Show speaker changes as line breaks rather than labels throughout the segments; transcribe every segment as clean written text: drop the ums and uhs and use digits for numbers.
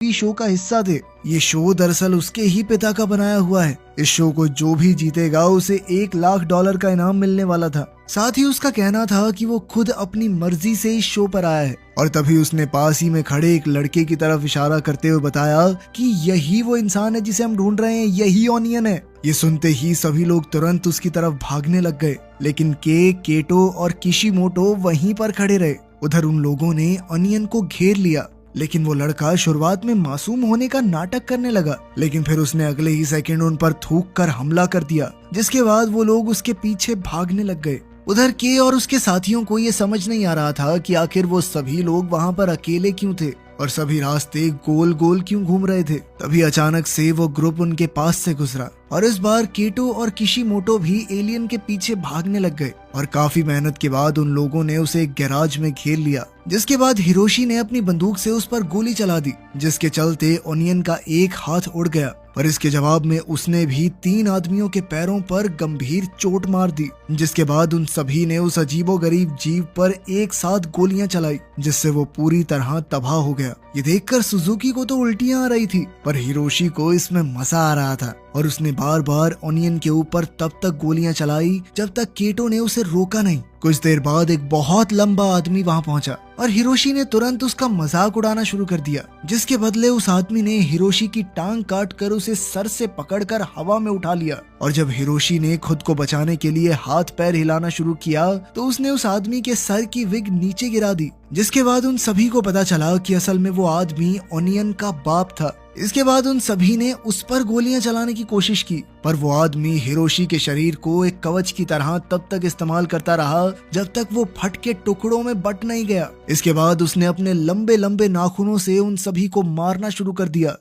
Show का हिस्सा थे। ये शो दरअसल उसके ही पिता का बनाया हुआ है। इस शो को जो भी जीतेगा उसे $1,00,000 का इनाम मिलने वाला था। साथ ही उसका कहना था कि वो खुद अपनी मर्जी से इस शो पर आया है। और तभी उसने पास ही में खड़े एक लड़के की तरफ इशारा करते हुए बताया कि यही वो इंसान है जिसे हम ढूंढ रहे हैं, यही ओनियन है। ये सुनते ही सभी लोग तुरंत उसकी तरफ भागने लग गए, लेकिन केटो और किशिमोटो वहीं पर खड़े रहे। उधर उन लोगों ने ओनियन को घेर लिया, लेकिन वो लड़का शुरुआत में मासूम होने का नाटक करने लगा, लेकिन फिर उसने अगले ही सेकंड उन पर थूक कर हमला कर दिया, जिसके बाद वो लोग उसके पीछे भागने लग गए। उधर के और उसके साथियों को ये समझ नहीं आ रहा था कि आखिर वो सभी लोग वहाँ पर अकेले क्यों थे और सभी रास्ते गोल गोल क्यों घूम रहे थे। तभी अचानक से वो ग्रुप उनके पास से गुजरा और इस बार केटो और किशिमोटो भी एलियन के पीछे भागने लग गए और काफी मेहनत के बाद उन लोगों ने उसे एक गैराज में घेर लिया, जिसके बाद हिरोशी ने अपनी बंदूक से उस पर गोली चला दी, जिसके चलते ओनियन का एक हाथ उड़ गया। पर इसके जवाब में उसने भी 3 आदमियों के पैरों पर गंभीर चोट मार दी, जिसके बाद उन सभी ने उस अजीबोगरीब जीव पर एक साथ गोलियां चलाई, जिससे वो पूरी तरह तबाह हो गया। ये देखकर सुजुकी को तो उल्टियां आ रही थी, पर हिरोशी को इसमें मजा आ रहा था और उसने बार बार ओनियन के ऊपर तब तक गोलियां चलाई जब तक केटो ने उसे रोका नहीं। कुछ देर बाद एक बहुत लंबा आदमी वहां पहुंचा और हिरोशी ने तुरंत उसका मजाक उड़ाना शुरू कर दिया, जिसके बदले उस आदमी ने हिरोशी की टांग काट कर उसे सर से पकड़कर हवा में उठा लिया। और जब हिरोशी ने खुद को बचाने के लिए हाथ पैर हिलाना शुरू किया तो उसने उस आदमी के सर की विग नीचे गिरा दी, जिसके बाद उन सभी को पता चला कि असल में वो आदमी ओनियन का बाप था। इसके बाद उन सभी ने उस पर गोलियां चलाने की कोशिश की, पर वो आदमी हिरोशी के शरीर को एक कवच की तरह तब तक इस्तेमाल करता रहा जब तक वो फट के टुकड़ों में बट नहीं गया। इसके बाद उसने अपने लंबे लंबे नाखूनों से उन सभी को मारना शुरू कर दिया।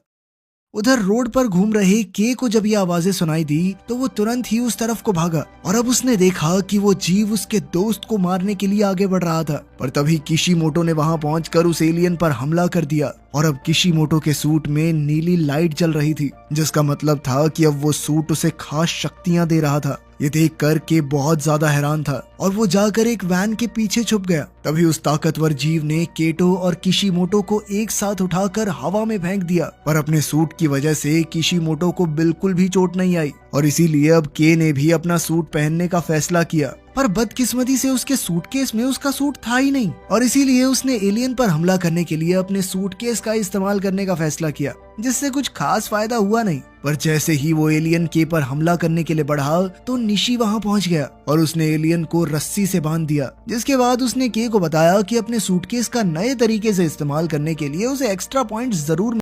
उधर रोड पर घूम रहे के को जब ये आवाजें सुनाई दी तो वो तुरंत ही उस तरफ को भागा और अब उसने देखा कि वो जीव उसके दोस्त को मारने के लिए आगे बढ़ रहा था। पर तभी किशिमोटो ने वहां पहुंचकर उस एलियन पर हमला कर दिया और अब किशिमोटो के सूट में नीली लाइट जल रही थी, जिसका मतलब था कि अब वो सूट उसे खास शक्तियां दे रहा था। ये देखकर के बहुत ज्यादा हैरान था और वो जाकर एक वैन के पीछे छुप गया। तभी उस ताकतवर जीव ने केटो और किशिमोटो को एक साथ उठाकर हवा में फेंक दिया, पर अपने सूट की वजह से किशिमोटो को बिल्कुल भी चोट नहीं आई और इसीलिए अब के ने भी अपना सूट पहनने का फैसला किया। पर बदकिस्मती से उसके सूटकेस में उसका सूट था ही नहीं और इसीलिए उसने एलियन पर हमला करने के लिए अपने सूटकेस का इस्तेमाल करने का फैसला किया, जिससे कुछ खास फायदा हुआ नहीं। पर जैसे ही वो एलियन के पर हमला करने के लिए बढ़ा तो निशी वहां पहुंच गया और उसने एलियन को रस्सी से बांध दिया, जिसके बाद उसने के को बताया कि अपने सूटकेस का नए तरीके से इस्तेमाल करने के लिए उसे एक्स्ट्रा पॉइंट्स जरूर